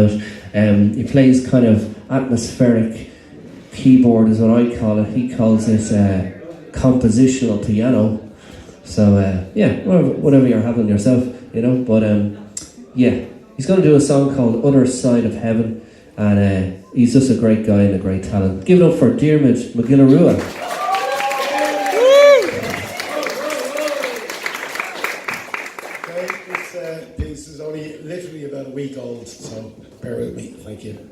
He plays kind of atmospheric keyboard is what I call it. He calls it compositional piano. So yeah, whatever you're having yourself, you know. But yeah, he's going to do a song called Other Side of Heaven, and he's just a great guy and a great talent. Give it up for Diarmuid McGillarua. Okay, this piece is only literally about a week old, so bear with me. Thank you.